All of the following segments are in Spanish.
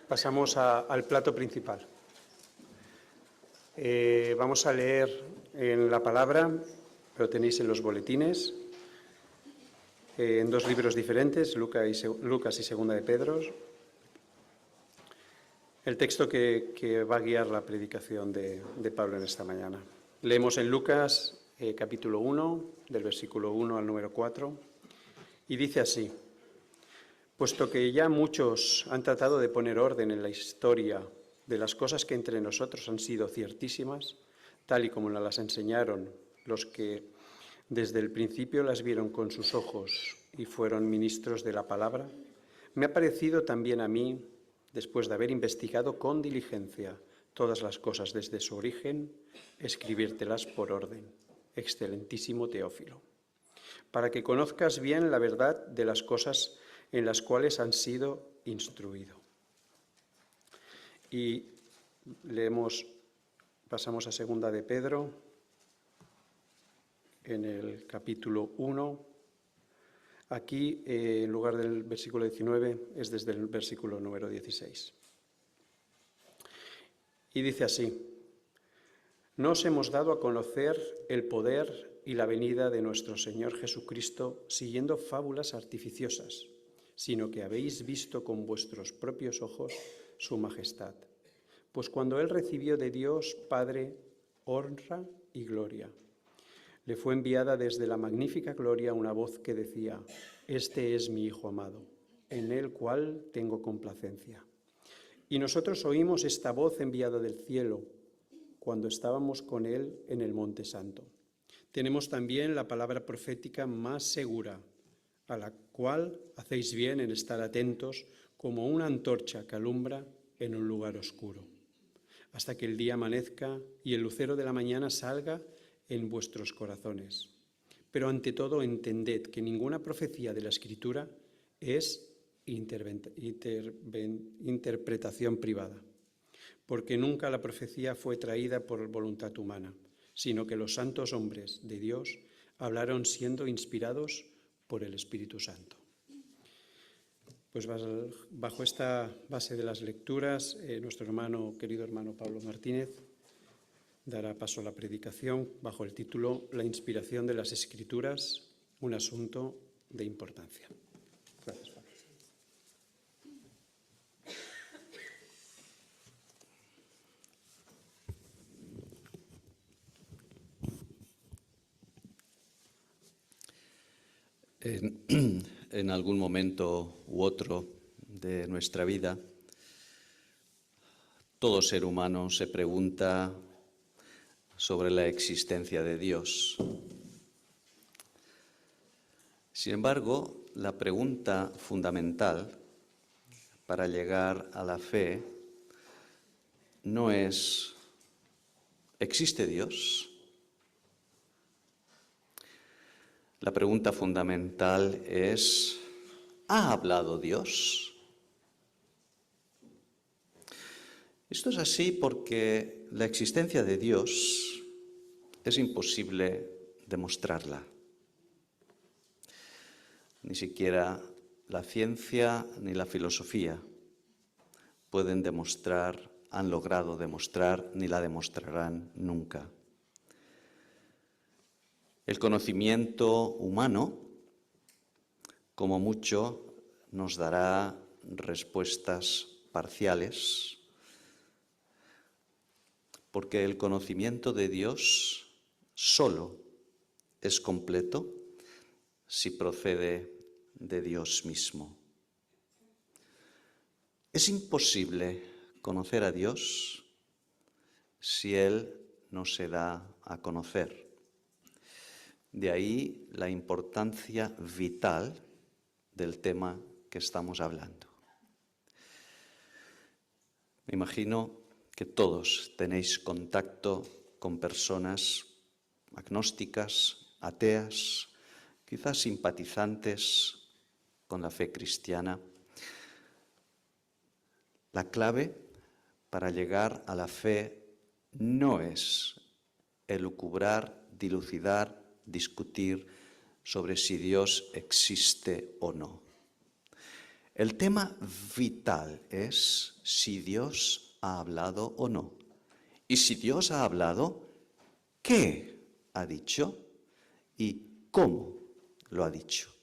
Pasamos al plato principal. Vamos a leer en la palabra, lo tenéis en los boletines, en dos libros diferentes, Lucas y Segunda de Pedro. El texto que va a guiar la predicación de Pablo en esta mañana. Leemos en Lucas capítulo 1, del versículo 1 al número 4, y dice así: puesto que ya muchos han tratado de poner orden en la historia de las cosas que entre nosotros han sido ciertísimas, tal y como nos las enseñaron los que desde el principio las vieron con sus ojos y fueron ministros de la palabra, me ha parecido también a mí, después de haber investigado con diligencia todas las cosas desde su origen, escribírtelas por orden, excelentísimo Teófilo, para que conozcas bien la verdad de las cosas en las cuales han sido instruido. Y pasamos a Segunda de Pedro, en el capítulo 1. Aquí, en lugar del versículo 19, es desde el versículo número 16. Y dice así: no os hemos dado a conocer el poder y la venida de nuestro Señor Jesucristo siguiendo fábulas artificiosas, sino que habéis visto con vuestros propios ojos su majestad. Pues cuando Él recibió de Dios Padre honra y gloria, le fue enviada desde la magnífica gloria una voz que decía: este es mi Hijo amado, en el cual tengo complacencia. Y nosotros oímos esta voz enviada del cielo cuando estábamos con Él en el Monte Santo. Tenemos también la palabra profética más segura, a la cual hacéis bien en estar atentos como una antorcha que alumbra en un lugar oscuro, hasta que el día amanezca y el lucero de la mañana salga en vuestros corazones. Pero ante todo entended que ninguna profecía de la Escritura es interpretación privada, porque nunca la profecía fue traída por voluntad humana, sino que los santos hombres de Dios hablaron siendo inspirados por el Espíritu Santo. Pues bajo esta base de las lecturas, nuestro querido hermano Pablo Martínez dará paso a la predicación bajo el título La inspiración de las Escrituras, un asunto de importancia. Gracias, Pablo. En algún momento u otro de nuestra vida, todo ser humano se pregunta sobre la existencia de Dios. Sin embargo, la pregunta fundamental para llegar a la fe no es ¿existe Dios? La pregunta fundamental es ¿ha hablado Dios? Esto es así porque la existencia de Dios es imposible demostrarla. Ni siquiera la ciencia ni la filosofía han logrado demostrar ni la demostrarán nunca. El conocimiento humano, como mucho, nos dará respuestas parciales, porque el conocimiento de Dios solo es completo si procede de Dios mismo. Es imposible conocer a Dios si Él no se da a conocer. De ahí la importancia vital del tema que estamos hablando. Me imagino que todos tenéis contacto con personas agnósticas, ateas, quizás simpatizantes con la fe cristiana. La clave para llegar a la fe no es elucubrar, dilucidar, discutir sobre si Dios existe o no. El tema vital es si Dios ha hablado o no. Y si Dios ha hablado, ¿qué ha dicho y cómo lo ha dicho?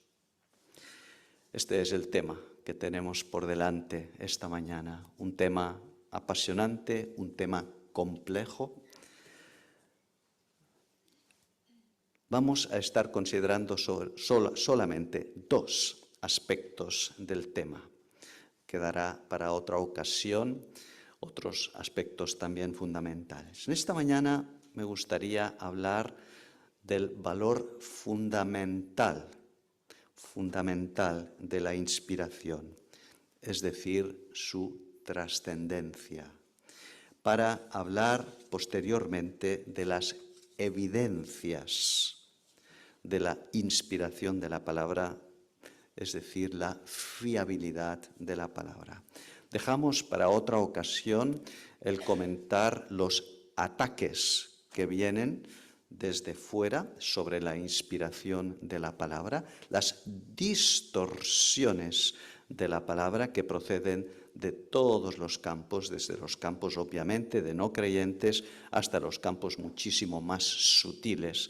Este es el tema que tenemos por delante esta mañana, un tema apasionante, un tema complejo. Vamos a estar considerando solamente dos aspectos del tema. Quedará para otra ocasión otros aspectos también fundamentales. En esta mañana me gustaría hablar del valor fundamental de la inspiración, es decir, su trascendencia, para hablar posteriormente de las evidencias de la inspiración de la palabra, es decir, la fiabilidad de la palabra. Dejamos para otra ocasión el comentar los ataques que vienen desde fuera sobre la inspiración de la palabra, las distorsiones de la palabra que proceden de todos los campos, desde los campos obviamente de no creyentes hasta los campos muchísimo más sutiles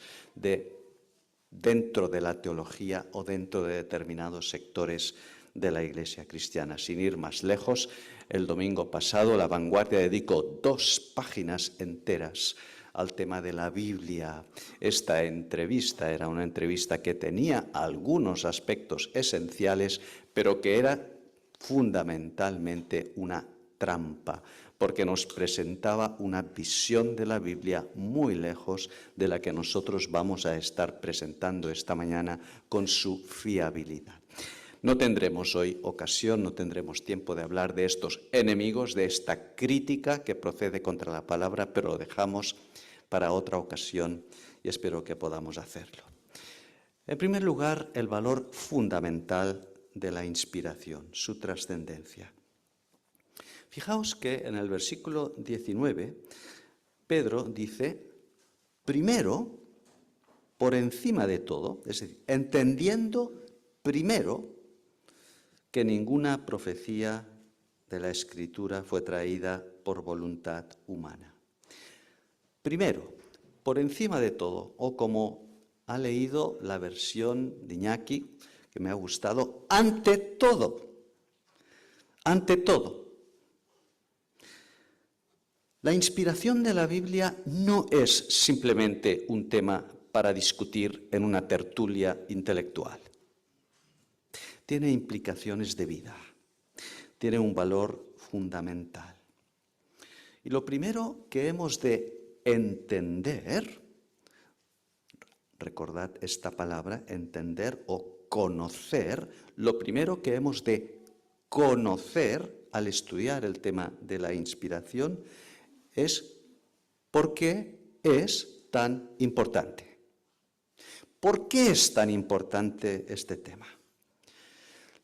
dentro de la teología o dentro de determinados sectores de la Iglesia cristiana. Sin ir más lejos, el domingo pasado La Vanguardia dedicó 2 páginas enteras al tema de la Biblia. Esta entrevista era una entrevista que tenía algunos aspectos esenciales, pero que era fundamentalmente una trampa, porque nos presentaba una visión de la Biblia muy lejos de la que nosotros vamos a estar presentando esta mañana con su fiabilidad. No tendremos hoy ocasión, no tendremos tiempo de hablar de estos enemigos, de esta crítica que procede contra la palabra, pero lo dejamos para otra ocasión y espero que podamos hacerlo. En primer lugar, el valor fundamental de la inspiración, su trascendencia. Fijaos que en el versículo 19, Pedro dice, primero, por encima de todo, es decir, entendiendo primero que ninguna profecía de la Escritura fue traída por voluntad humana. Primero, por encima de todo, o como ha leído la versión de Iñaki, que me ha gustado, ante todo. Ante todo. La inspiración de la Biblia no es simplemente un tema para discutir en una tertulia intelectual. Tiene implicaciones de vida, tiene un valor fundamental. Y lo primero que hemos de entender, recordad esta palabra, entender o conocer, lo primero que hemos de conocer al estudiar el tema de la inspiración es por qué es tan importante. ¿Por qué es tan importante este tema?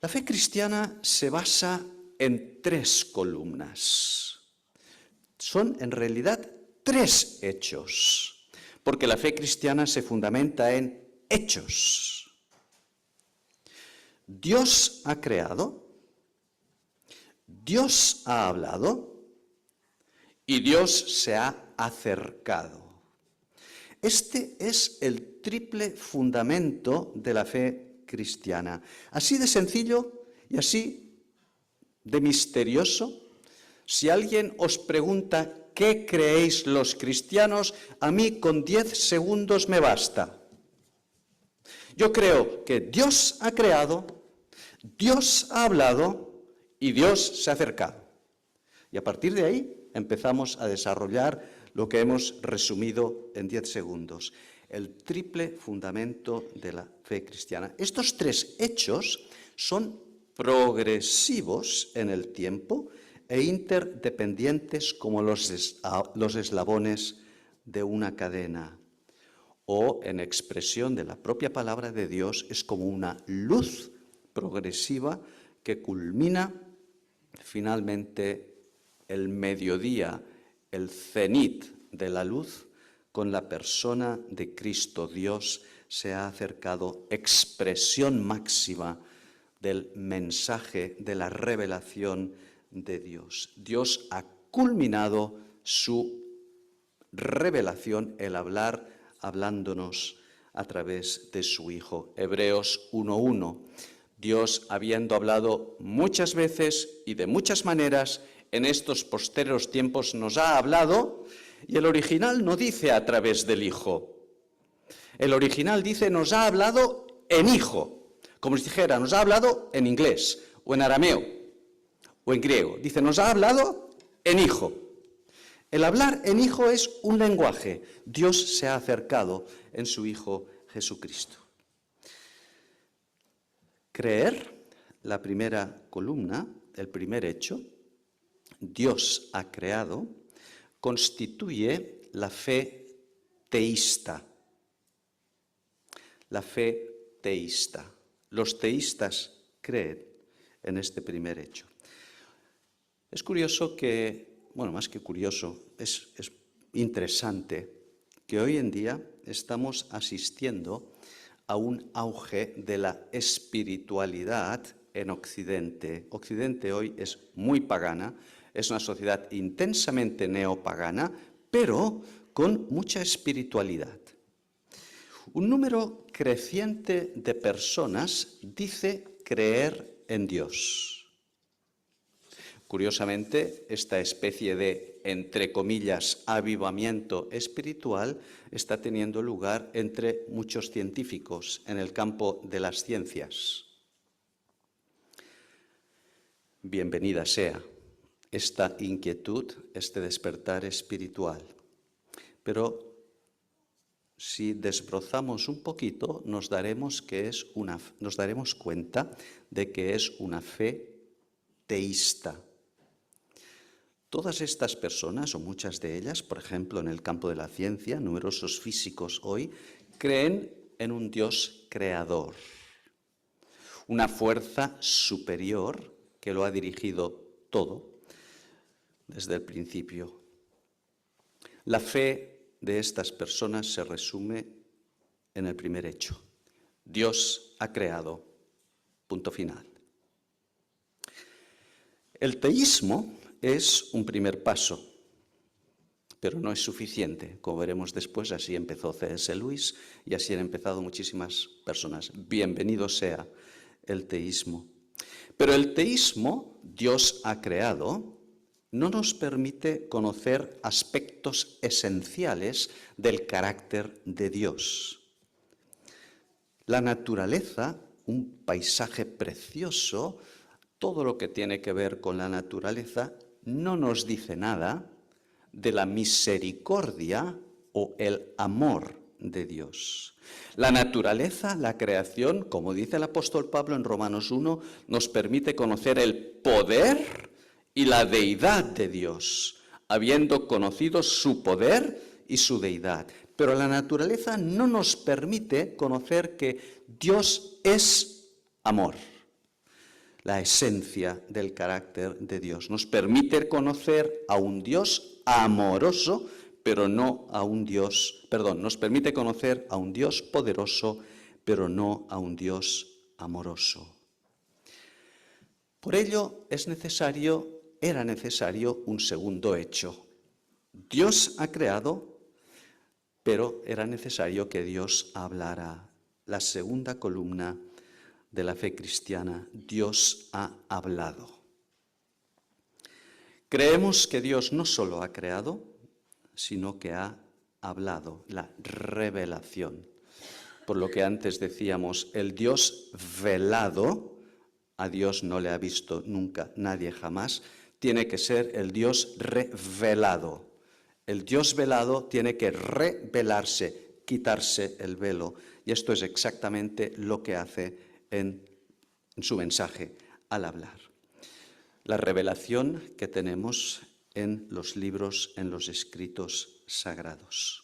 La fe cristiana se basa en 3 columnas. Son en realidad 3 hechos, porque la fe cristiana se fundamenta en hechos. Dios ha creado, Dios ha hablado y Dios se ha acercado. Este es el triple fundamento de la fe cristiana. Así de sencillo y así de misterioso. Si alguien os pregunta ¿qué creéis los cristianos? A mí con 10 segundos me basta. Yo creo que Dios ha creado, Dios ha hablado y Dios se ha acercado. Y a partir de ahí empezamos a desarrollar lo que hemos resumido en 10 segundos. El triple fundamento de la fe cristiana. Estos 3 hechos son progresivos en el tiempo e interdependientes como los eslabones de una cadena. O, en expresión de la propia palabra de Dios, es como una luz progresiva que culmina finalmente el mediodía, el cenit de la luz, con la persona de Cristo. Dios se ha acercado, expresión máxima del mensaje, de la revelación de Dios. Dios ha culminado su revelación, el hablar, hablándonos a través de su Hijo. Hebreos 1:1. Dios, habiendo hablado muchas veces y de muchas maneras, en estos posteros tiempos nos ha hablado, y el original no dice a través del Hijo. El original dice nos ha hablado en Hijo, como si dijera nos ha hablado en inglés, o en arameo, o en griego. Dice nos ha hablado en Hijo. El hablar en Hijo es un lenguaje. Dios se ha acercado en su Hijo Jesucristo. Creer, la primera columna, el primer hecho, Dios ha creado, constituye la fe teísta. La fe teísta. Los teístas creen en este primer hecho. Es curioso que, bueno, más que curioso, es interesante que hoy en día estamos asistiendo a un auge de la espiritualidad en Occidente. Occidente hoy es muy pagana, es una sociedad intensamente neopagana, pero con mucha espiritualidad. Un número creciente de personas dice creer en Dios. Curiosamente, esta especie de, entre comillas, avivamiento espiritual está teniendo lugar entre muchos científicos en el campo de las ciencias. Bienvenida sea esta inquietud, este despertar espiritual. Pero si desbrozamos un poquito, nos daremos cuenta de que es una fe teísta. Todas estas personas, o muchas de ellas, por ejemplo, en el campo de la ciencia, numerosos físicos hoy, creen en un Dios creador, una fuerza superior que lo ha dirigido todo desde el principio. La fe de estas personas se resume en el primer hecho. Dios ha creado, punto final. El teísmo es un primer paso, pero no es suficiente. Como veremos después, así empezó C.S. Lewis y así han empezado muchísimas personas. Bienvenido sea el teísmo. Pero el teísmo, Dios ha creado, no nos permite conocer aspectos esenciales del carácter de Dios. La naturaleza, un paisaje precioso, todo lo que tiene que ver con la naturaleza, no nos dice nada de la misericordia o el amor de Dios. La naturaleza, la creación, como dice el apóstol Pablo en Romanos 1, nos permite conocer el poder y la deidad de Dios, habiendo conocido su poder y su deidad. Pero la naturaleza no nos permite conocer que Dios es amor, la esencia del carácter de Dios. Nos permite conocer a un Dios amoroso, pero no a un Dios, nos permite conocer a un Dios poderoso, pero no a un Dios amoroso. Por ello era necesario un segundo hecho. Dios ha creado, pero era necesario que Dios hablara. La segunda columna de la fe cristiana, Dios ha hablado. Creemos que Dios no solo ha creado, sino que ha hablado, la revelación. Por lo que antes decíamos, el Dios velado, a Dios no le ha visto nunca nadie jamás, tiene que ser el Dios revelado. El Dios velado tiene que revelarse, quitarse el velo. Y esto es exactamente lo que hace en su mensaje al hablar. La revelación que tenemos en los libros, en los escritos sagrados.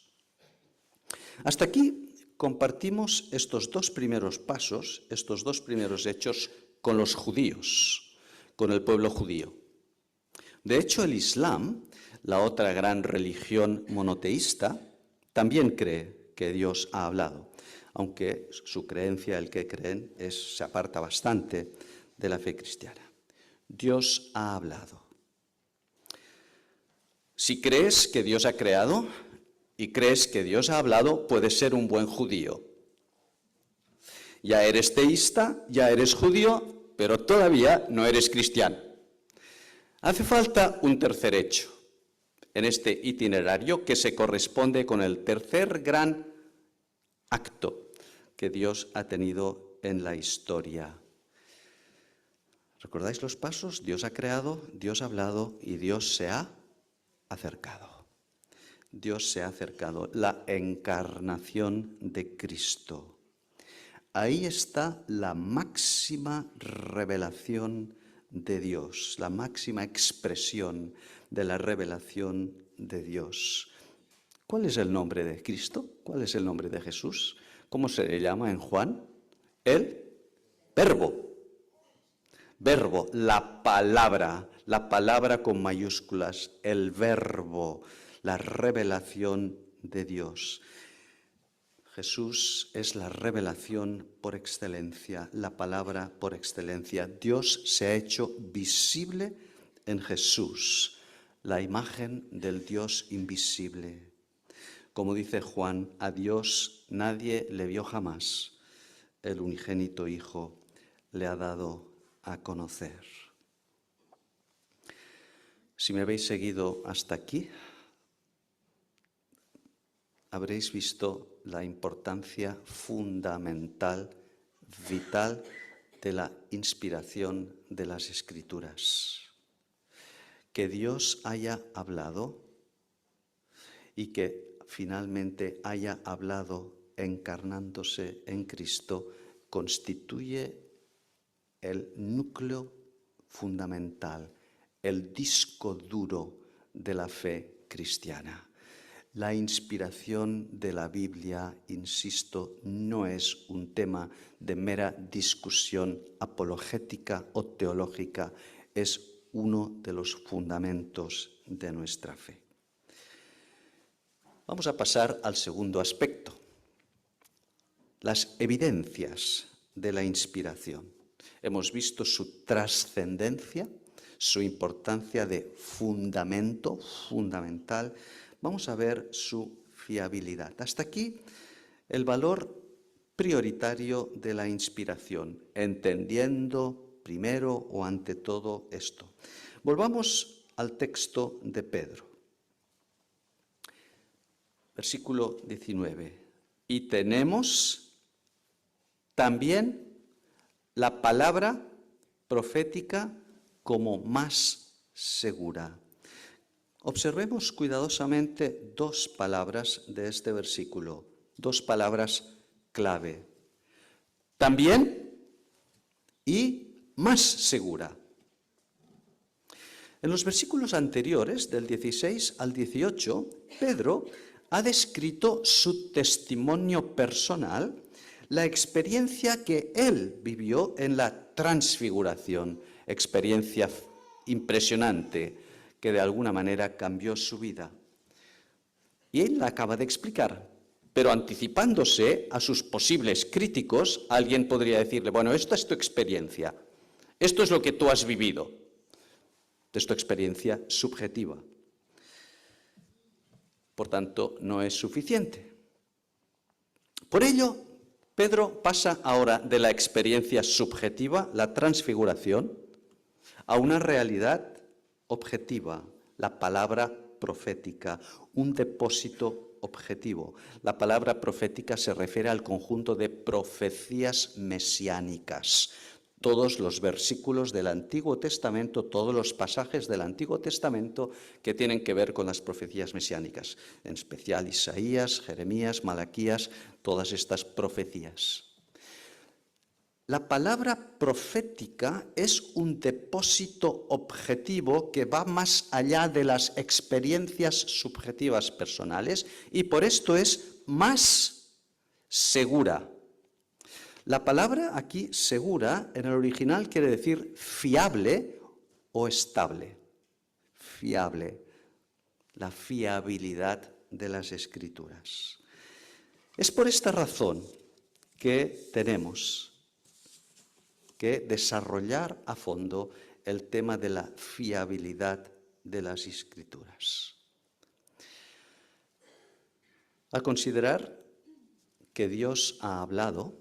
Hasta aquí compartimos estos dos primeros pasos, estos dos primeros hechos con los judíos, con el pueblo judío. De hecho, el Islam, la otra gran religión monoteísta, también cree que Dios ha hablado, aunque su creencia, el que creen, se aparta bastante de la fe cristiana. Dios ha hablado. Si crees que Dios ha creado y crees que Dios ha hablado, puedes ser un buen judío. Ya eres teísta, ya eres judío, pero todavía no eres cristiano. Hace falta un tercer hecho en este itinerario que se corresponde con el tercer gran acto que Dios ha tenido en la historia. ¿Recordáis los pasos? Dios ha creado, Dios ha hablado y Dios se ha acercado. Dios se ha acercado, la encarnación de Cristo. Ahí está la máxima revelación de Dios, la máxima expresión de la revelación de Dios. ¿Cuál es el nombre de Cristo? ¿Cuál es el nombre de Jesús? ¿Cómo se le llama en Juan? El Verbo. Verbo, la palabra con mayúsculas, el Verbo, la revelación de Dios. Jesús es la revelación por excelencia, la palabra por excelencia. Dios se ha hecho visible en Jesús, la imagen del Dios invisible. Como dice Juan, a Dios nadie le vio jamás. El unigénito Hijo le ha dado a conocer. Si me habéis seguido hasta aquí, habréis visto la importancia fundamental, vital, de la inspiración de las Escrituras. Que Dios haya hablado y que finalmente haya hablado encarnándose en Cristo constituye el núcleo fundamental, el disco duro de la fe cristiana. La inspiración de la Biblia, insisto, no es un tema de mera discusión apologética o teológica, es uno de los fundamentos de nuestra fe. Vamos a pasar al segundo aspecto, las evidencias de la inspiración. Hemos visto su trascendencia, su importancia de fundamento, fundamental. Vamos a ver su fiabilidad. Hasta aquí el valor prioritario de la inspiración, entendiendo primero o ante todo esto. Volvamos al texto de Pedro. Versículo 19. Y tenemos también la palabra profética como más segura. Observemos cuidadosamente dos palabras de este versículo, dos palabras clave. También y más segura. En los versículos anteriores, del 16 al 18, Pedro ha descrito su testimonio personal, la experiencia que él vivió en la transfiguración, experiencia impresionante que de alguna manera cambió su vida. Y él la acaba de explicar, pero anticipándose a sus posibles críticos, alguien podría decirle, bueno, esta es tu experiencia, esto es lo que tú has vivido, es tu experiencia subjetiva. Por tanto, no es suficiente. Por ello, Pedro pasa ahora de la experiencia subjetiva, la transfiguración, a una realidad objetiva, la palabra profética, un depósito objetivo. La palabra profética se refiere al conjunto de profecías mesiánicas. Todos los versículos del Antiguo Testamento, todos los pasajes del Antiguo Testamento que tienen que ver con las profecías mesiánicas, en especial Isaías, Jeremías, Malaquías, todas estas profecías. La palabra profética es un depósito objetivo que va más allá de las experiencias subjetivas personales y por esto es más segura. La palabra aquí, segura, en el original quiere decir fiable o estable. Fiable, la fiabilidad de las Escrituras. Es por esta razón que tenemos que desarrollar a fondo el tema de la fiabilidad de las Escrituras. Al considerar que Dios ha hablado,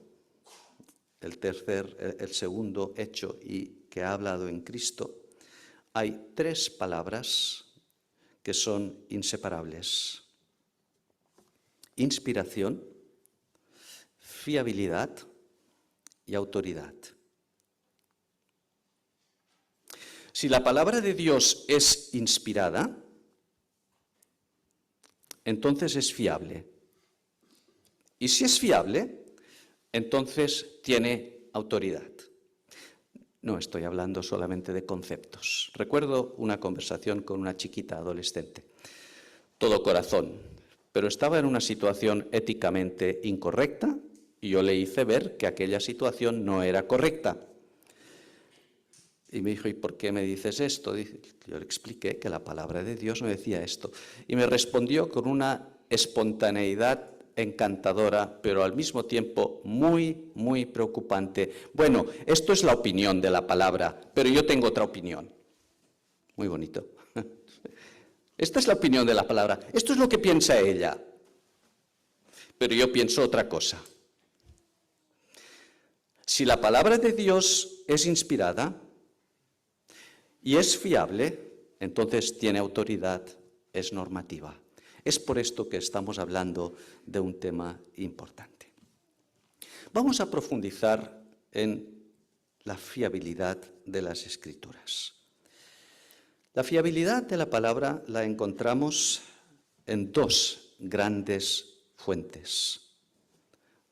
el segundo hecho y que ha hablado en Cristo, hay tres palabras que son inseparables: inspiración, fiabilidad y autoridad. Si la palabra de Dios es inspirada, entonces es fiable. Y si es fiable, entonces tiene autoridad. No estoy hablando solamente de conceptos. Recuerdo una conversación con una chiquita adolescente, todo corazón, pero estaba en una situación éticamente incorrecta y yo le hice ver que aquella situación no era correcta. Y me dijo, ¿y por qué me dices esto? Yo le expliqué que la palabra de Dios no decía esto. Y me respondió con una espontaneidad encantadora, pero al mismo tiempo muy, muy preocupante. Bueno, esto es la opinión de la palabra, pero yo tengo otra opinión. Muy bonito. Esta es la opinión de la palabra. Esto es lo que piensa ella. Pero yo pienso otra cosa. Si la palabra de Dios es inspirada y es fiable, entonces tiene autoridad, es normativa. Es por esto que estamos hablando de un tema importante. Vamos a profundizar en la fiabilidad de las Escrituras. La fiabilidad de la palabra la encontramos en dos grandes fuentes.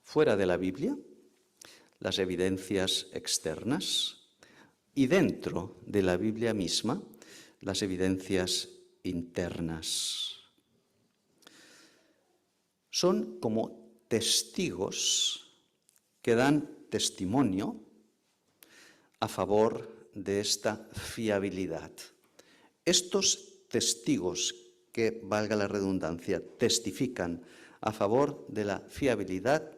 Fuera de la Biblia, las evidencias externas, y dentro de la Biblia misma, las evidencias internas. Son como testigos que dan testimonio a favor de esta fiabilidad. Estos testigos que, valga la redundancia, testifican a favor de la fiabilidad,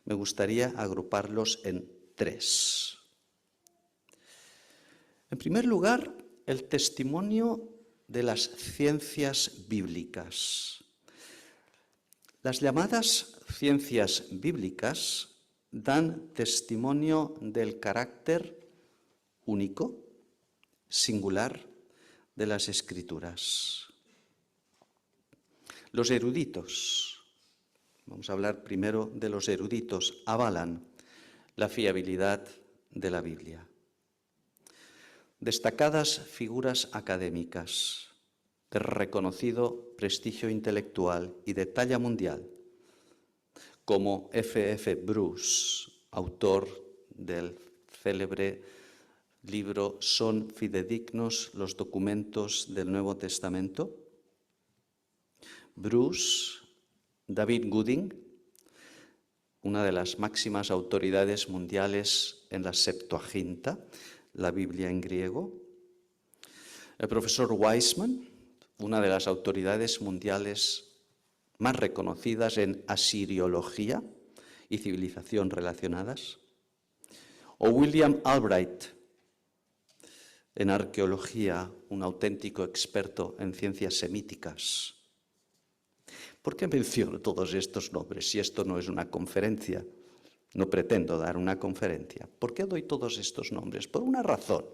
me gustaría agruparlos en tres. En primer lugar, el testimonio de las ciencias bíblicas. Las llamadas ciencias bíblicas dan testimonio del carácter único, singular, de las Escrituras. Los eruditos, vamos a hablar primero de los eruditos, avalan la fiabilidad de la Biblia. Destacadas figuras académicas de reconocido prestigio intelectual y de talla mundial, como F.F. Bruce, autor del célebre libro ¿Son fidedignos los documentos del Nuevo Testamento? Bruce, David Gooding, una de las máximas autoridades mundiales en la Septuaginta, la Biblia en griego. El profesor Weizmann, una de las autoridades mundiales más reconocidas en asiriología y civilización relacionadas. O William Albright, en arqueología, un auténtico experto en ciencias semíticas. ¿Por qué menciono todos estos nombres si esto no es una conferencia? No pretendo dar una conferencia. ¿Por qué doy todos estos nombres? Por una razón.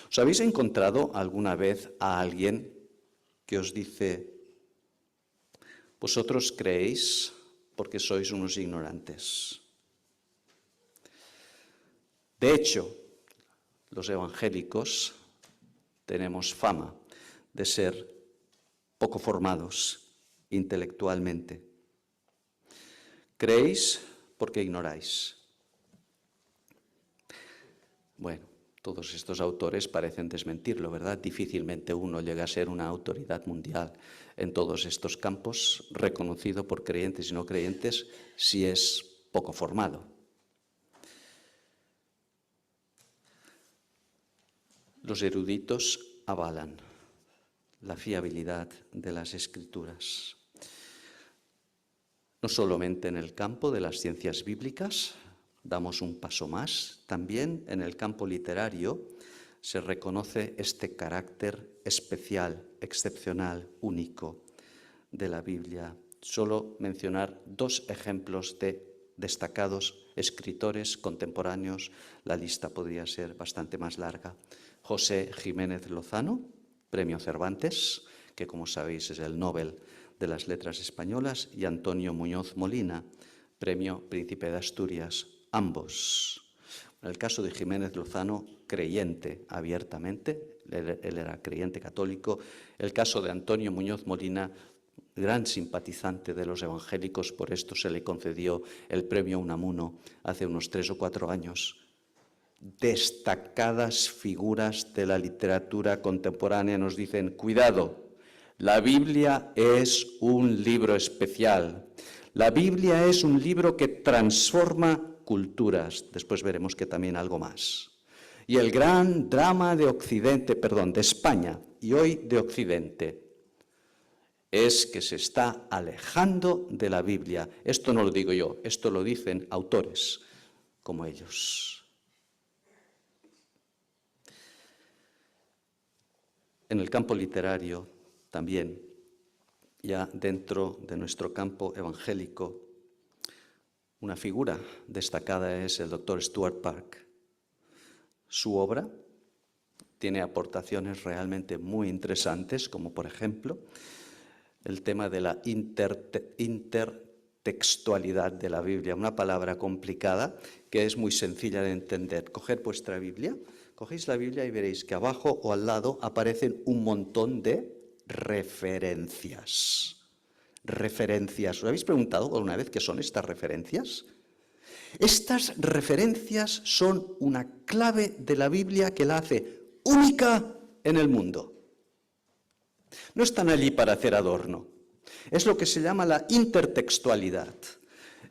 ¿Os habéis encontrado alguna vez a alguien que os dice, vosotros creéis porque sois unos ignorantes? De hecho, los evangélicos tenemos fama de ser poco formados intelectualmente. Creéis porque ignoráis. Bueno, todos estos autores parecen desmentirlo, ¿verdad? Difícilmente uno llega a ser una autoridad mundial en todos estos campos, reconocido por creyentes y no creyentes, si es poco formado. Los eruditos avalan la fiabilidad de las Escrituras, no solamente en el campo de las ciencias bíblicas, damos un paso más. También en el campo literario se reconoce este carácter especial, excepcional, único de la Biblia. Solo mencionar 2 ejemplos de destacados escritores contemporáneos, la lista podría ser bastante más larga. José Jiménez Lozano, Premio Cervantes, que como sabéis es el Nobel de las Letras Españolas, y Antonio Muñoz Molina, Premio Príncipe de Asturias, ambos. En el caso de Jiménez Lozano, creyente abiertamente, él era creyente católico. El caso de Antonio Muñoz Molina, gran simpatizante de los evangélicos, por esto se le concedió el premio Unamuno hace unos 3 o 4 años. Destacadas figuras de la literatura contemporánea nos dicen, cuidado, la Biblia es un libro especial. La Biblia es un libro que transforma culturas. Después veremos que también algo más. Y el gran drama de de España y hoy de Occidente, es que se está alejando de la Biblia. Esto no lo digo yo, esto lo dicen autores como ellos. En el campo literario también, ya dentro de nuestro campo evangélico, una figura destacada es el doctor Stuart Park. Su obra tiene aportaciones realmente muy interesantes, como por ejemplo el tema de la intertextualidad de la Biblia, una palabra complicada que es muy sencilla de entender. Coged vuestra Biblia, cogéis la Biblia y veréis que abajo o al lado aparecen un montón de referencias. Referencias. ¿Os habéis preguntado alguna vez qué son estas referencias? Estas referencias son una clave de la Biblia que la hace única en el mundo. No están allí para hacer adorno. Es lo que se llama la intertextualidad.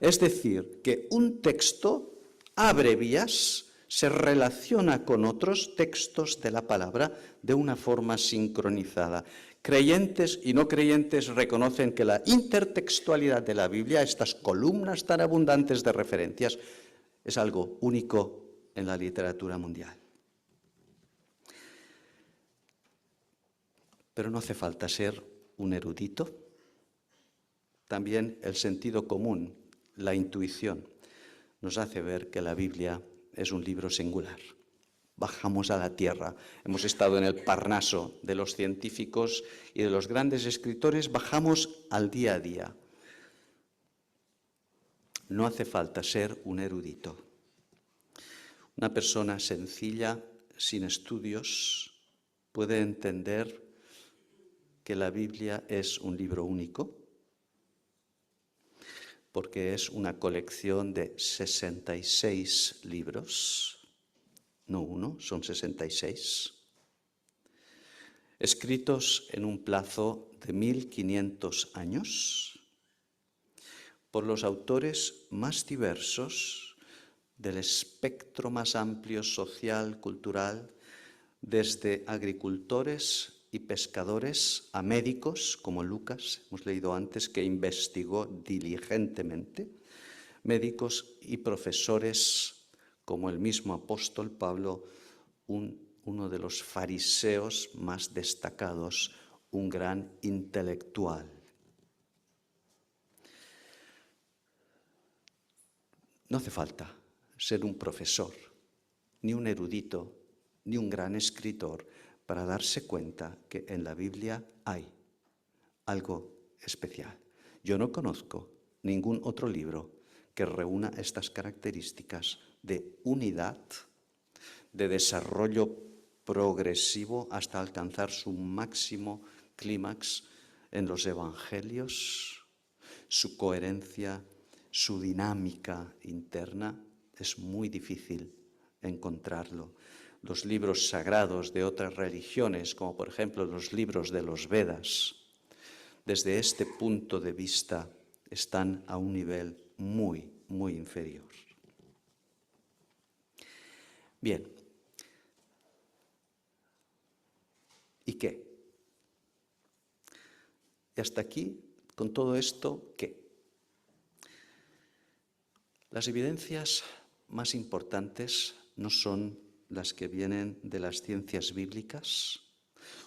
Es decir, que un texto abre vías, se relaciona con otros textos de la palabra de una forma sincronizada. Creyentes y no creyentes reconocen que la intertextualidad de la Biblia, estas columnas tan abundantes de referencias, es algo único en la literatura mundial. Pero no hace falta ser un erudito. También el sentido común, la intuición, nos hace ver que la Biblia es un libro singular. Bajamos a la tierra. Hemos estado en el Parnaso de los científicos y de los grandes escritores, bajamos al día a día. No hace falta ser un erudito. Una persona sencilla, sin estudios, puede entender que la Biblia es un libro único, porque es una colección de 66 libros, no uno, son 66, escritos en un plazo de 1500 años por los autores más diversos del espectro más amplio social, cultural, desde agricultores y pescadores a médicos, como Lucas, hemos leído antes, que investigó diligentemente, médicos y profesores, como el mismo apóstol Pablo, uno de los fariseos más destacados, un gran intelectual. No hace falta ser un profesor, ni un erudito, ni un gran escritor, para darse cuenta que en la Biblia hay algo especial. Yo no conozco ningún otro libro que reúna estas características de unidad, de desarrollo progresivo hasta alcanzar su máximo clímax en los evangelios, su coherencia, su dinámica interna. Es muy difícil encontrarlo. Los libros sagrados de otras religiones, como por ejemplo los libros de los Vedas, desde este punto de vista están a un nivel muy, muy inferior. Bien. ¿Y qué? Y hasta aquí, con todo esto, ¿qué? Las evidencias más importantes no son las que vienen de las ciencias bíblicas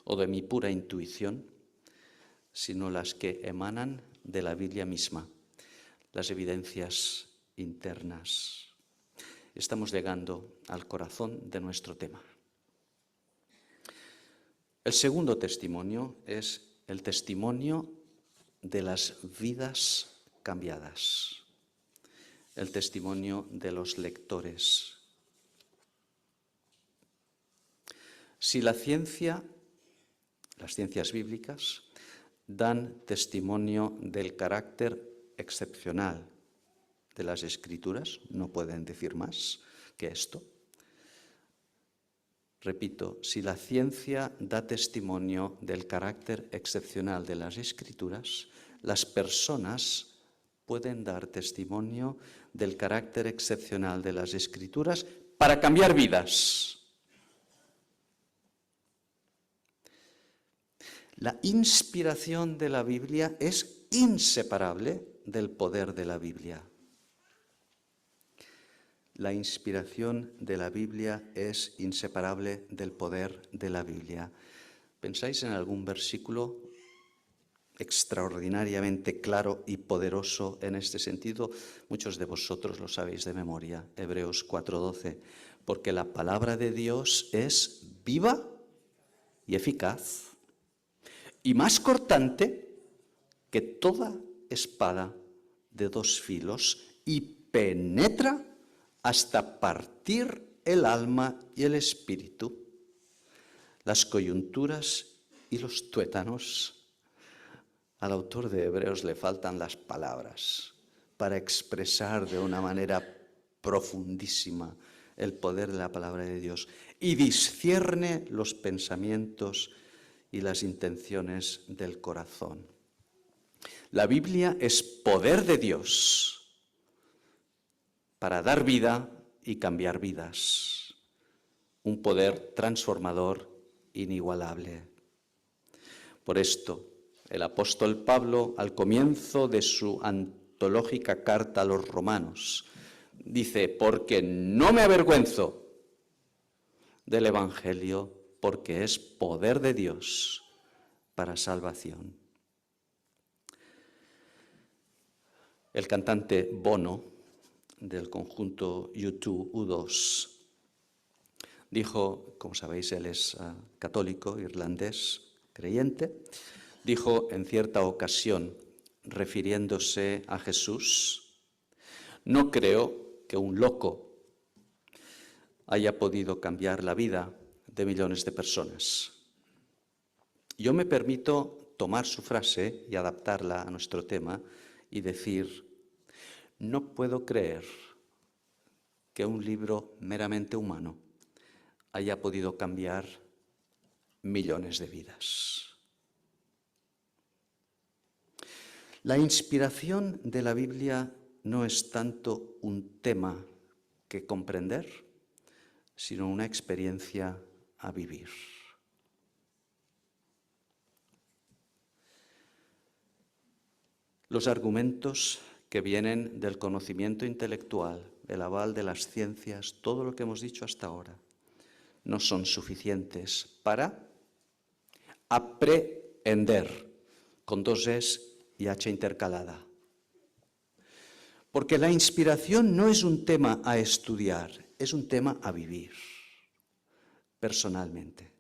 o de mi pura intuición, sino las que emanan de la Biblia misma, las evidencias internas. Estamos llegando al corazón de nuestro tema. El segundo testimonio es el testimonio de las vidas cambiadas, el testimonio de los lectores. Si las ciencias bíblicas dan testimonio del carácter excepcional de las Escrituras, no pueden decir más que esto. Repito, si la ciencia da testimonio del carácter excepcional de las Escrituras, las personas pueden dar testimonio del carácter excepcional de las Escrituras para cambiar vidas. La inspiración de la Biblia es inseparable del poder de la Biblia. La inspiración de la Biblia es inseparable del poder de la Biblia. ¿Pensáis en algún versículo extraordinariamente claro y poderoso en este sentido? Muchos de vosotros lo sabéis de memoria, Hebreos 4:12, porque la palabra de Dios es viva y eficaz y más cortante que toda espada de dos filos y penetra hasta partir el alma y el espíritu, las coyunturas y los tuétanos. Al autor de Hebreos le faltan las palabras para expresar de una manera profundísima el poder de la palabra de Dios y discierne los pensamientos y las intenciones del corazón. La Biblia es poder de Dios para dar vida y cambiar vidas. Un poder transformador inigualable. Por esto, el apóstol Pablo, al comienzo de su antológica carta a los romanos, dice: porque no me avergüenzo del Evangelio, porque es poder de Dios para salvación. El cantante Bono, del conjunto U2, dijo, como sabéis, él es católico, irlandés, creyente, dijo en cierta ocasión, refiriéndose a Jesús: no creo que un loco haya podido cambiar la vida de millones de personas. Yo me permito tomar su frase y adaptarla a nuestro tema y decir: no puedo creer que un libro meramente humano haya podido cambiar millones de vidas. La inspiración de la Biblia no es tanto un tema que comprender, sino una experiencia a vivir. Los argumentos que vienen del conocimiento intelectual, el aval de las ciencias, todo lo que hemos dicho hasta ahora, no son suficientes para aprehender, con dos es y h intercalada. Porque la inspiración no es un tema a estudiar, es un tema a vivir personalmente.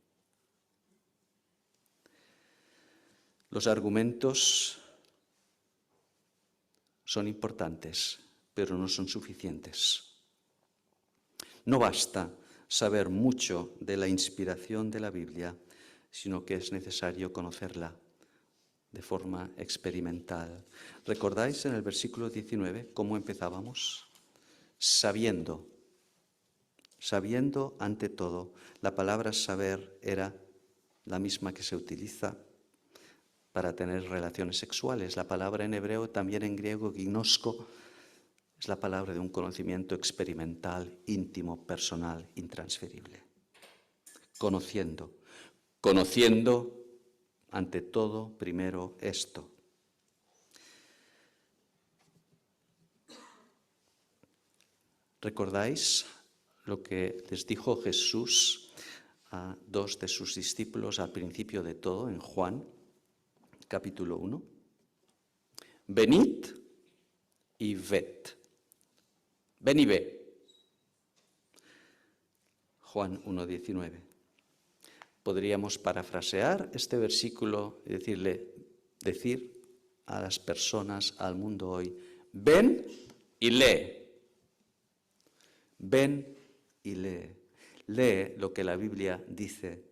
Los argumentos son importantes, pero no son suficientes. No basta saber mucho de la inspiración de la Biblia, sino que es necesario conocerla de forma experimental. ¿Recordáis en el versículo 19 cómo empezábamos? Sabiendo ante todo. La palabra saber era la misma que se utiliza para tener relaciones sexuales. La palabra en hebreo, también en griego, ginosko, es la palabra de un conocimiento experimental, íntimo, personal, intransferible. Conociendo ante todo, primero esto. ¿Recordáis lo que les dijo Jesús a dos de sus discípulos al principio de todo, en Juan, capítulo 1? Venid y ved. Ven y ve. Juan 1:19. Podríamos parafrasear este versículo y decir a las personas, al mundo hoy, ven y lee. Ven y lee. Lee lo que la Biblia dice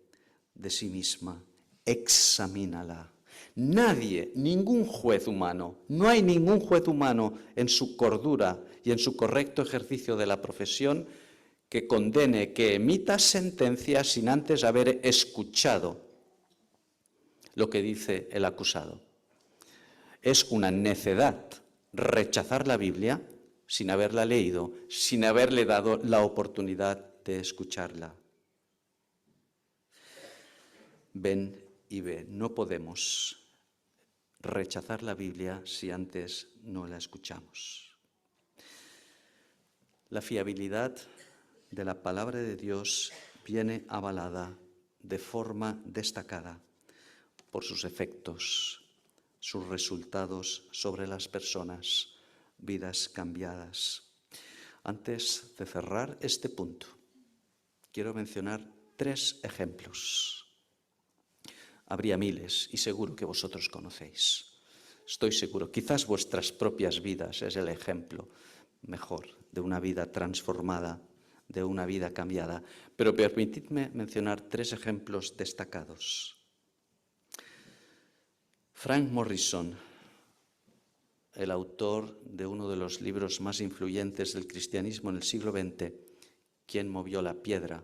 de sí misma. Examínala. Nadie, ningún juez humano, no hay ningún juez humano en su cordura y en su correcto ejercicio de la profesión que condene, que emita sentencias sin antes haber escuchado lo que dice el acusado. Es una necedad rechazar la Biblia sin haberla leído, sin haberle dado la oportunidad de escucharla. Ven y ve, no podemos rechazar la Biblia si antes no la escuchamos. La fiabilidad de la palabra de Dios viene avalada de forma destacada por sus efectos, sus resultados sobre las personas, vidas cambiadas. Antes de cerrar este punto, quiero mencionar 3 ejemplos. Habría miles y seguro que vosotros conocéis. Estoy seguro, quizás vuestras propias vidas es el ejemplo mejor de una vida transformada, de una vida cambiada. Pero permitidme mencionar 3 ejemplos destacados. Frank Morrison, el autor de uno de los libros más influyentes del cristianismo en el siglo XX, ¿Quién movió la piedra?,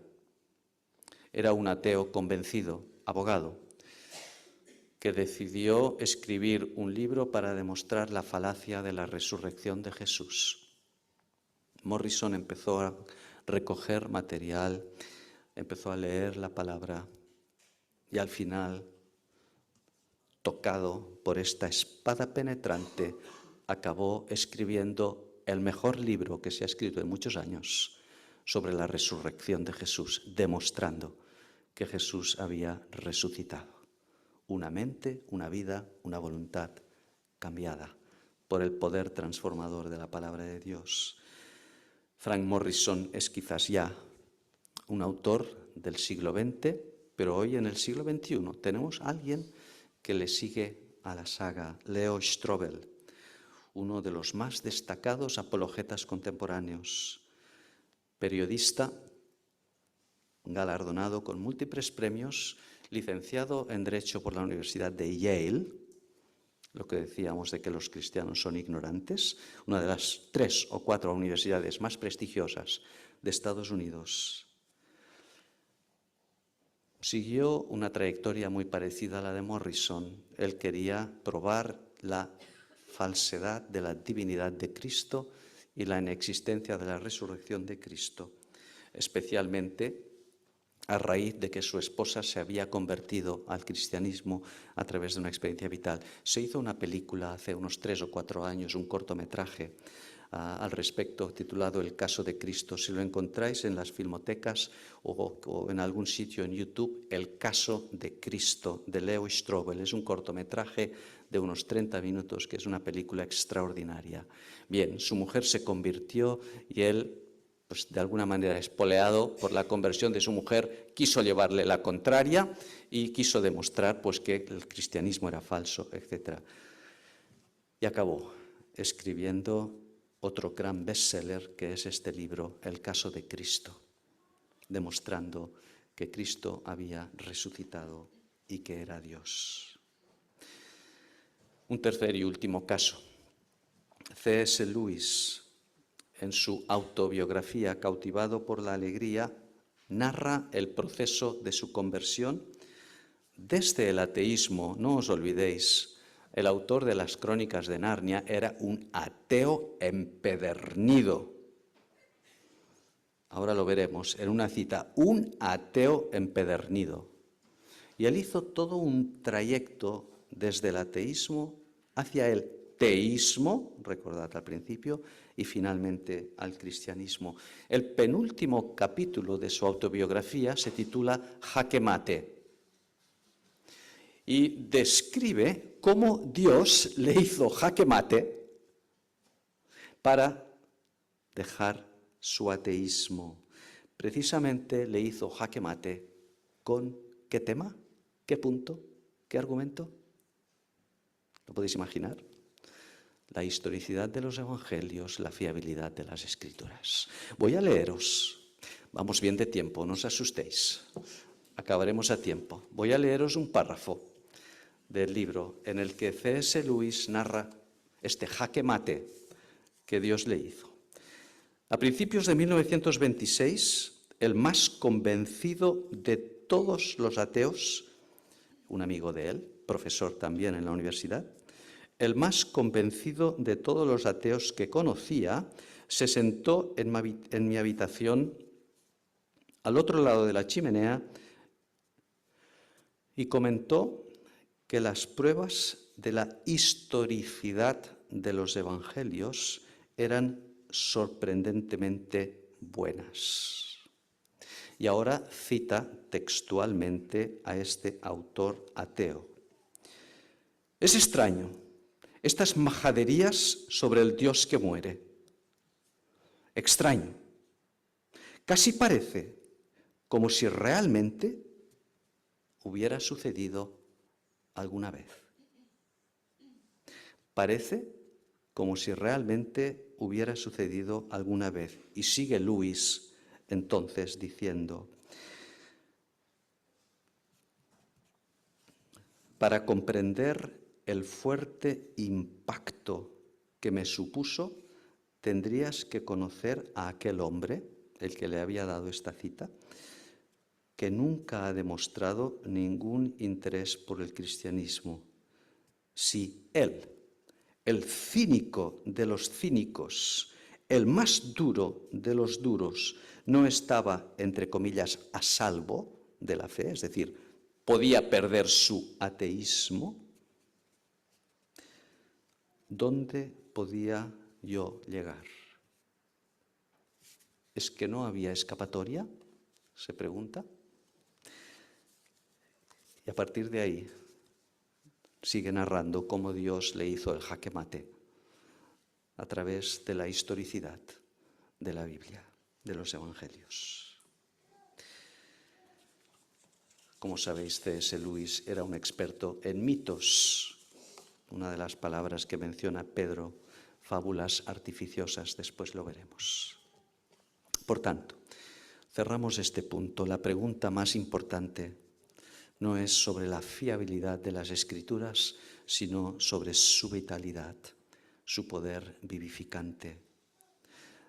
era un ateo convencido, abogado, que decidió escribir un libro para demostrar la falacia de la resurrección de Jesús. Morrison empezó a recoger material, empezó a leer la palabra y al final, tocado por esta espada penetrante, acabó escribiendo el mejor libro que se ha escrito en muchos años sobre la resurrección de Jesús, demostrando que Jesús había resucitado. Una mente, una vida, una voluntad cambiada por el poder transformador de la palabra de Dios. Frank Morrison es quizás ya un autor del siglo XX, pero hoy en el siglo XXI tenemos a alguien que le sigue a la saga, Leo Strobel, uno de los más destacados apologetas contemporáneos, periodista, galardonado con múltiples premios, licenciado en Derecho por la Universidad de Yale, lo que decíamos de que los cristianos son ignorantes, una de las 3 o 4 universidades más prestigiosas de Estados Unidos. Siguió una trayectoria muy parecida a la de Morrison. Él quería probar la falsedad de la divinidad de Cristo y la inexistencia de la resurrección de Cristo, especialmente a raíz de que su esposa se había convertido al cristianismo a través de una experiencia vital. Se hizo una película hace unos 3 o 4 años, un cortometraje al respecto, titulado El caso de Cristo. Si lo encontráis en las filmotecas o en algún sitio en YouTube, El caso de Cristo, de Leo Strobel. Es un cortometraje de unos 30 minutos, que es una película extraordinaria. Bien, su mujer se convirtió y él, pues de alguna manera espoleado por la conversión de su mujer, quiso llevarle la contraria y quiso demostrar pues que el cristianismo era falso, etc. Y acabó escribiendo otro gran bestseller, que es este libro, El caso de Cristo, demostrando que Cristo había resucitado y que era Dios. Un tercer y último caso. C.S. Lewis, en su autobiografía Cautivado por la alegría, narra el proceso de su conversión desde el ateísmo. No os olvidéis, el autor de las Crónicas de Narnia era un ateo empedernido. Ahora lo veremos en una cita, un ateo empedernido. Y él hizo todo un trayecto desde el ateísmo hacia el teísmo, recordad al principio, y finalmente al cristianismo. El penúltimo capítulo de su autobiografía se titula Jaque Mate y describe cómo Dios le hizo jaque mate para dejar su ateísmo. Precisamente le hizo jaque mate con ¿qué tema? ¿Qué punto? ¿Qué argumento? ¿Lo podéis imaginar? La historicidad de los evangelios, la fiabilidad de las escrituras. Voy a leeros. Vamos bien de tiempo, no os asustéis. Acabaremos a tiempo. Voy a leeros un párrafo del libro en el que C.S. Lewis narra este jaque mate que Dios le hizo. A principios de 1926, el más convencido de todos los ateos, un amigo de él, profesor también en la universidad, el más convencido de todos los ateos que conocía, se sentó en mi habitación al otro lado de la chimenea y comentó que las pruebas de la historicidad de los evangelios eran sorprendentemente buenas. Y ahora cita textualmente a este autor ateo. Es extraño, estas majaderías sobre el Dios que muere. Extraño. Casi parece como si realmente hubiera sucedido alguna vez. Parece como si realmente hubiera sucedido alguna vez. Y sigue Lewis entonces diciendo, para comprender el fuerte impacto que me supuso, tendrías que conocer a aquel hombre, el que le había dado esta cita, que nunca ha demostrado ningún interés por el cristianismo. Si él, el cínico de los cínicos, el más duro de los duros, no estaba, entre comillas, a salvo de la fe, es decir, podía perder su ateísmo, ¿dónde podía yo llegar? ¿Es que no había escapatoria?, se pregunta. Y a partir de ahí sigue narrando cómo Dios le hizo el jaque mate a través de la historicidad de la Biblia, de los evangelios. Como sabéis, C.S. Lewis era un experto en mitos. Una de las palabras que menciona Pedro, fábulas artificiosas, después lo veremos. Por tanto, cerramos este punto. La pregunta más importante no es sobre la fiabilidad de las Escrituras, sino sobre su vitalidad, su poder vivificante.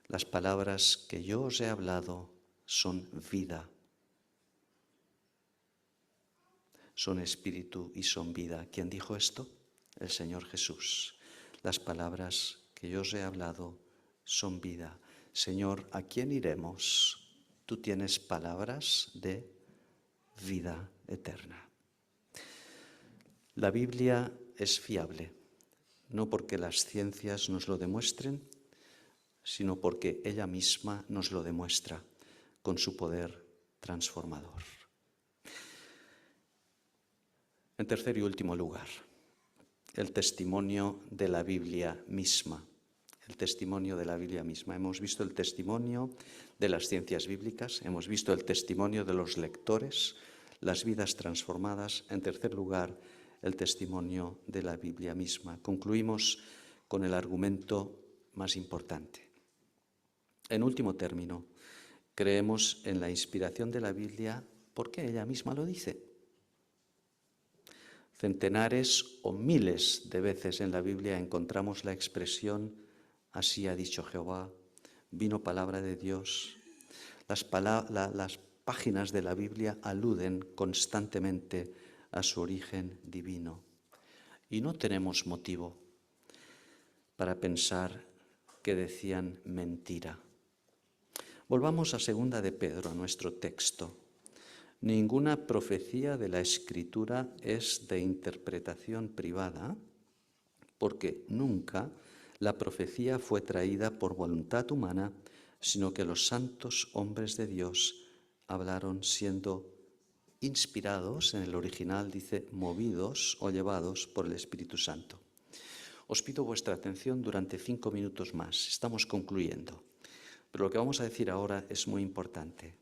Las palabras que yo os he hablado son vida, son espíritu y son vida. ¿Quién dijo esto? El Señor Jesús. Las palabras que yo os he hablado son vida. Señor, ¿a quién iremos? Tú tienes palabras de vida eterna. La Biblia es fiable, no porque las ciencias nos lo demuestren, sino porque ella misma nos lo demuestra con su poder transformador. En tercer y último lugar, el testimonio de la Biblia misma. El testimonio de la Biblia misma. Hemos visto el testimonio de las ciencias bíblicas, hemos visto el testimonio de los lectores, las vidas transformadas. En tercer lugar, el testimonio de la Biblia misma. Concluimos con el argumento más importante. En último término, creemos en la inspiración de la Biblia porque ella misma lo dice. Centenares o miles de veces en la Biblia encontramos la expresión «así ha dicho Jehová», «vino palabra de Dios». Las páginas de la Biblia aluden constantemente a su origen divino. Y no tenemos motivo para pensar que decían mentira. Volvamos a 2 de Pedro, a nuestro texto. Ninguna profecía de la Escritura es de interpretación privada, porque nunca la profecía fue traída por voluntad humana, sino que los santos hombres de Dios hablaron siendo inspirados, en el original dice movidos o llevados por el Espíritu Santo. Os pido vuestra atención durante 5 minutos más. Estamos concluyendo. Pero lo que vamos a decir ahora es muy importante.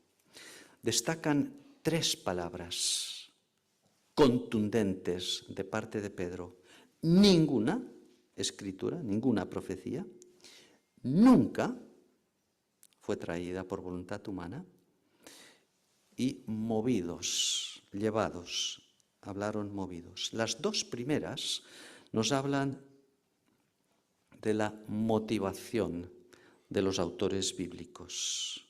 Destacan 3 palabras contundentes de parte de Pedro. Ninguna escritura, ninguna profecía, nunca fue traída por voluntad humana, y movidos, llevados, hablaron movidos. Las 2 primeras nos hablan de la motivación de los autores bíblicos.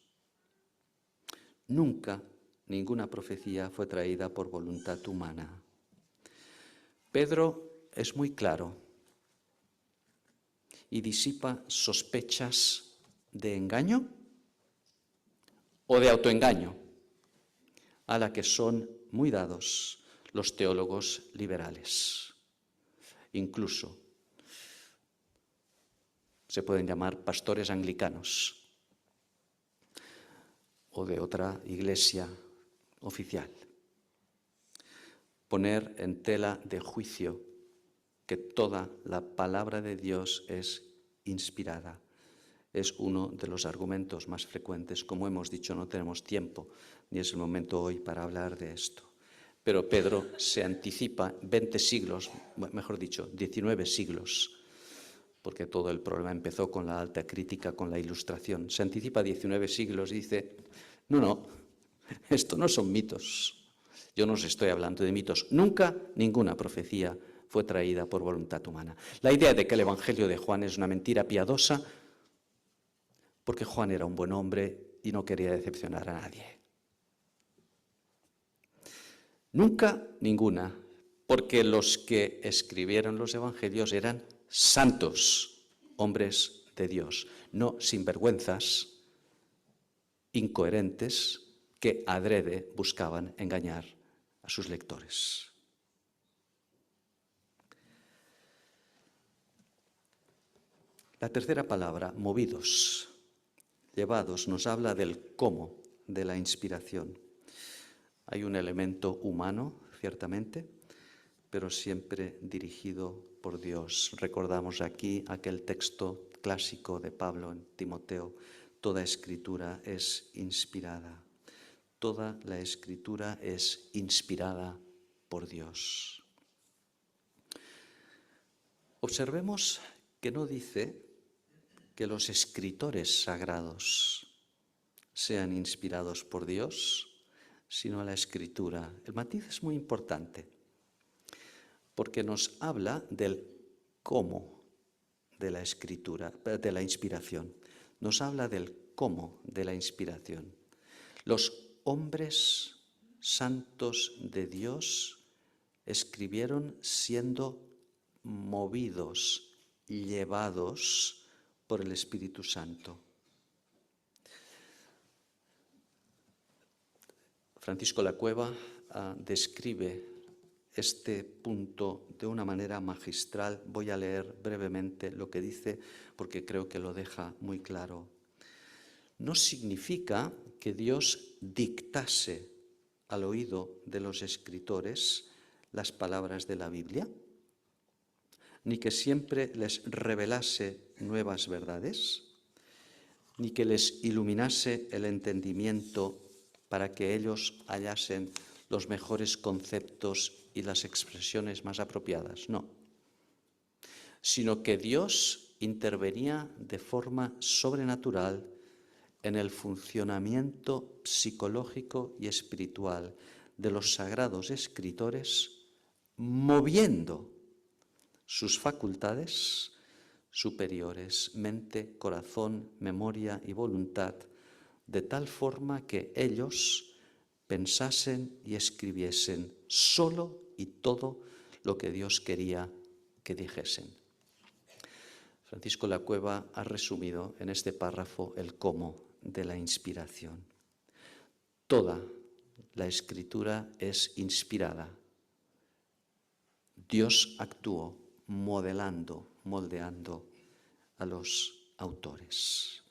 Nunca ninguna profecía fue traída por voluntad humana. Pedro es muy claro y disipa sospechas de engaño o de autoengaño, a la que son muy dados los teólogos liberales. Incluso se pueden llamar pastores anglicanos o de otra iglesia oficial. Poner en tela de juicio que toda la palabra de Dios es inspirada es uno de los argumentos más frecuentes. Como hemos dicho, no tenemos tiempo, ni es el momento hoy para hablar de esto. Pero Pedro se anticipa 20 siglos, mejor dicho, 19 siglos, porque todo el problema empezó con la alta crítica, con la Ilustración. Se anticipa 19 siglos y dice, no, esto no son mitos. Yo no os estoy hablando de mitos. Nunca ninguna profecía fue traída por voluntad humana. La idea de que el Evangelio de Juan es una mentira piadosa, porque Juan era un buen hombre y no quería decepcionar a nadie. Nunca ninguna, porque los que escribieron los evangelios eran santos, hombres de Dios, no sinvergüenzas, incoherentes, que adrede buscaban engañar a sus lectores. La tercera palabra, movidos, llevados, nos habla del cómo de la inspiración. Hay un elemento humano, ciertamente, pero siempre dirigido por Dios. Recordamos aquí aquel texto clásico de Pablo en Timoteo, toda escritura es inspirada. Toda la escritura es inspirada por Dios. Observemos que no dice que los escritores sagrados sean inspirados por Dios, sino la Escritura. El matiz es muy importante, porque nos habla del cómo de la Escritura, de la inspiración. Nos habla del cómo de la inspiración. Los hombres santos de Dios escribieron siendo movidos, llevados por el Espíritu Santo. Francisco Lacueva describe este punto de una manera magistral. Voy a leer brevemente lo que dice porque creo que lo deja muy claro. No significa que Dios dictase al oído de los escritores las palabras de la Biblia, ni que siempre les revelase nuevas verdades, ni que les iluminase el entendimiento para que ellos hallasen los mejores conceptos y las expresiones más apropiadas, no, sino que Dios intervenía de forma sobrenatural en el funcionamiento psicológico y espiritual de los sagrados escritores, moviendo sus facultades superiores, mente, corazón, memoria y voluntad, de tal forma que ellos pensasen y escribiesen solo y todo lo que Dios quería que dijesen. Francisco Lacueva ha resumido en este párrafo el cómo de la inspiración. Toda la Escritura es inspirada. Dios actuó modelando, moldeando a los autores.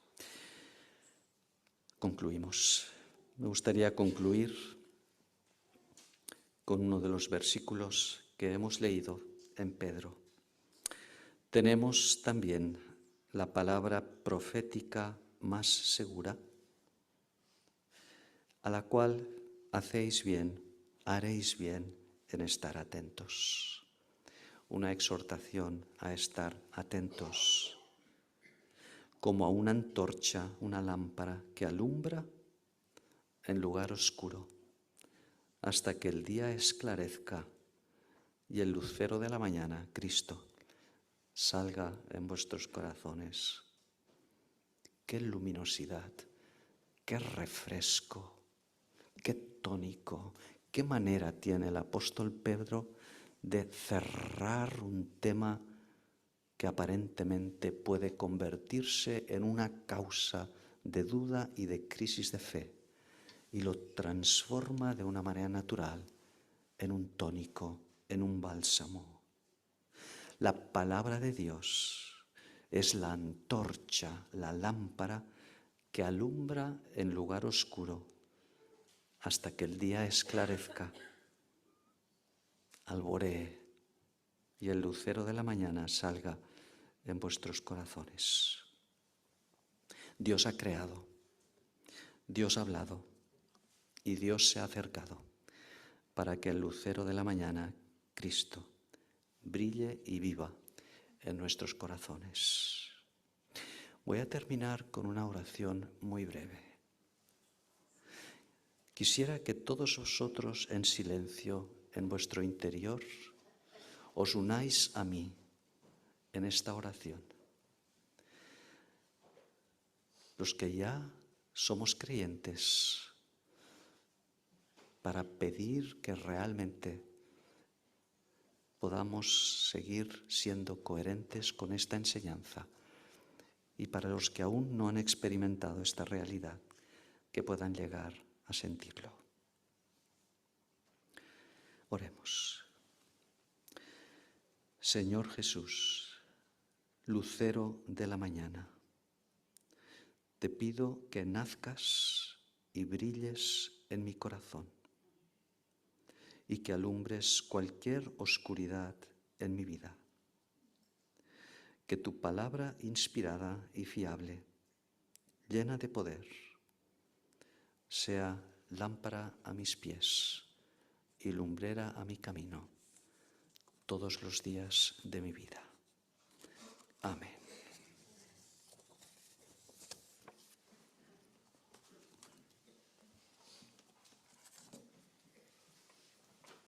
Concluimos. Me gustaría concluir con uno de los versículos que hemos leído en Pedro. Tenemos también la palabra profética más segura, a la cual haréis bien en estar atentos. Una exhortación a estar atentos, como a una antorcha, una lámpara que alumbra en lugar oscuro, hasta que el día esclarezca y el lucero de la mañana, Cristo, salga en vuestros corazones. ¡Qué luminosidad! ¡Qué refresco! ¡Qué tónico! ¿Qué manera tiene el apóstol Pedro de cerrar un tema que aparentemente puede convertirse en una causa de duda y de crisis de fe, y lo transforma de una manera natural en un tónico, en un bálsamo? La palabra de Dios es la antorcha, la lámpara que alumbra en lugar oscuro hasta que el día esclarezca, alboree y el lucero de la mañana salga en vuestros corazones. Dios ha creado, Dios ha hablado y Dios se ha acercado para que el lucero de la mañana, Cristo, brille y viva en nuestros corazones. Voy a terminar con una oración muy breve. Quisiera que todos vosotros en silencio, en vuestro interior, os unáis a mí en esta oración. Los que ya somos creyentes, para pedir que realmente podamos seguir siendo coherentes con esta enseñanza, y para los que aún no han experimentado esta realidad, que puedan llegar a sentirlo. Oremos. Señor Jesús, lucero de la mañana, te pido que nazcas y brilles en mi corazón y que alumbres cualquier oscuridad en mi vida. Que tu palabra inspirada y fiable, llena de poder, sea lámpara a mis pies y lumbrera a mi camino todos los días de mi vida. Amén.